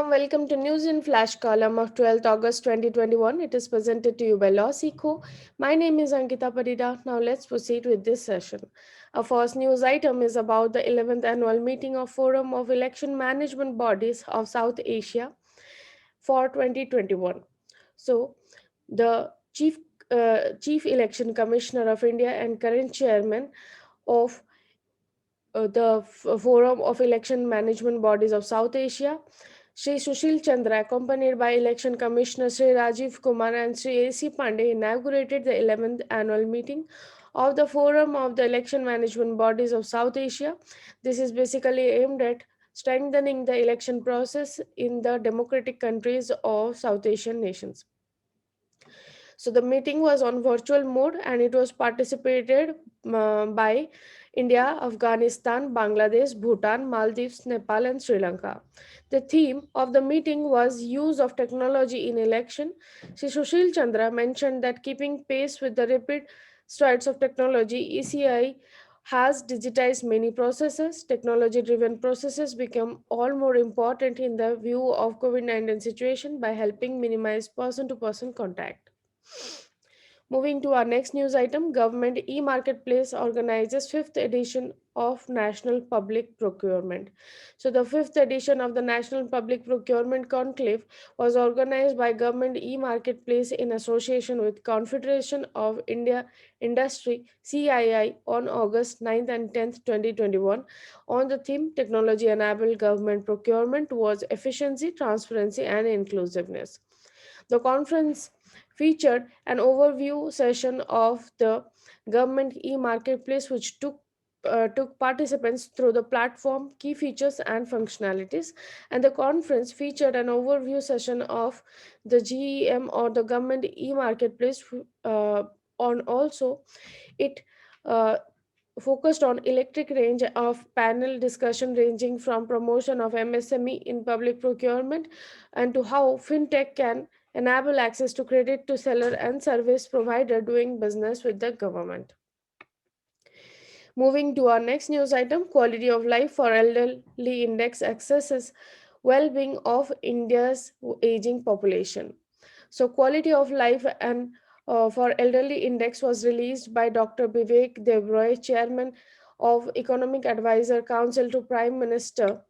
warm welcome to News in Flash column of 12th August 2021. It is presented to you by LawSikho. My name is Ankita Parida. Now let's proceed with this session. Our first news item is about the 11th annual meeting of Forum of Election Management Bodies of South Asia for 2021. So, the Chief Election Commissioner of India and current chairman of the Forum of Election Management Bodies of South Asia, Sri Sushil Chandra, accompanied by Election Commissioner Sri Rajiv Kumar and Sri A.C. Pandey, inaugurated the 11th annual meeting of the Forum of the Election Management Bodies of South Asia. This is basically aimed at strengthening the election process in the democratic countries of South Asian nations. So the meeting was on virtual mode and it was participated by India, Afghanistan, Bangladesh, Bhutan, Maldives, Nepal, and Sri Lanka. The theme of the meeting was use of technology in election. Shri Sushil Chandra mentioned that keeping pace with the rapid strides of technology, ECI has digitized many processes. Technology driven processes become all more important in the view of COVID-19 situation by helping minimize person to person contact. Moving to our next news item, Government eMarketplace organizes 5th edition of National Public Procurement. So the 5th edition of the National Public Procurement Conclave was organized by Government eMarketplace in association with Confederation of India Industry CII on August 9th and 10th 2021 on the theme Technology Enabled Government Procurement towards Efficiency, Transparency and Inclusiveness. The conference featured an overview session of the government e-marketplace, which took participants through the platform, key features, and functionalities. And the conference featured an overview session of the GEM or the government e-marketplace. On also, it uh, focused on electric range of panel discussion ranging from promotion of MSME in public procurement and to how fintech can enable access to credit to seller and service provider doing business with the government. Moving to our next news item, quality of life for elderly index accesses well-being of India's aging population. So quality of life and for elderly index was released by Dr. Vivek Devroy, chairman of Economic Advisor Council to Prime Minister.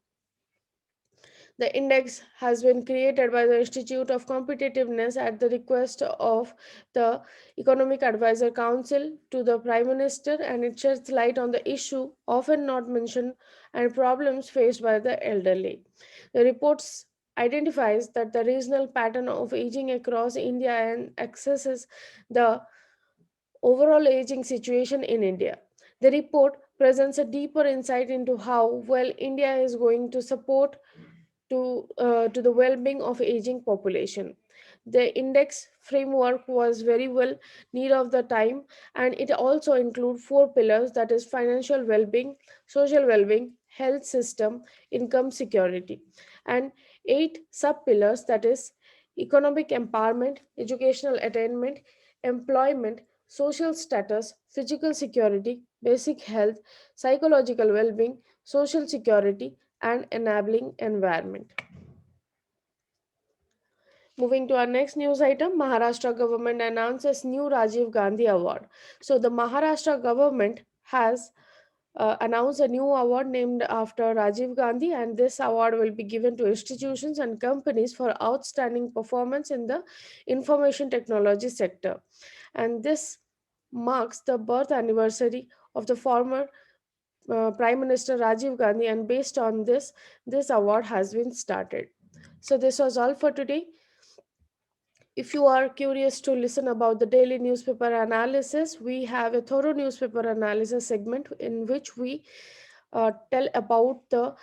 The index has been created by the Institute of Competitiveness at the request of the Economic Advisor Council to the Prime Minister, and it sheds light on the issue often not mentioned and problems faced by the elderly. The reports identifies that the regional pattern of aging across India and accesses the overall aging situation in India. The report presents a deeper insight into how well India is going to support to the well-being of aging population. The index framework was very well need of the time, and it also include four pillars, that is financial well-being, social well-being, health system, income security, and eight sub pillars, that is economic empowerment, educational attainment, employment, social status, physical security, basic health, psychological well-being, social security, and enabling environment. Moving to our next news item, Maharashtra government announces new Rajiv Gandhi Award. So the Maharashtra government has announced a new award named after Rajiv Gandhi, and this award will be given to institutions and companies for outstanding performance in the information technology sector. And this marks the birth anniversary of the former Prime Minister Rajiv Gandhi, and based on this, this award has been started. So this was all for today. If you are curious to listen about the daily newspaper analysis, we have a thorough newspaper analysis segment in which we tell about the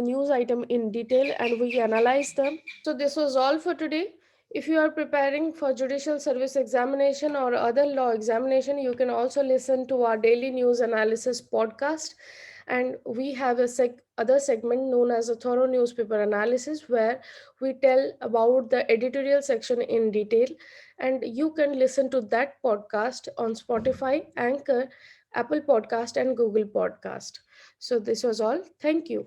news item in detail and we analyze them. So this was all for today. If you are preparing for judicial service examination or other law examination, you can also listen to our daily news analysis podcast. And we have a other segment known as a thorough newspaper analysis, where we tell about the editorial section in detail. And you can listen to that podcast on Spotify, Anchor, Apple Podcast, and Google Podcast. So this was all. Thank you.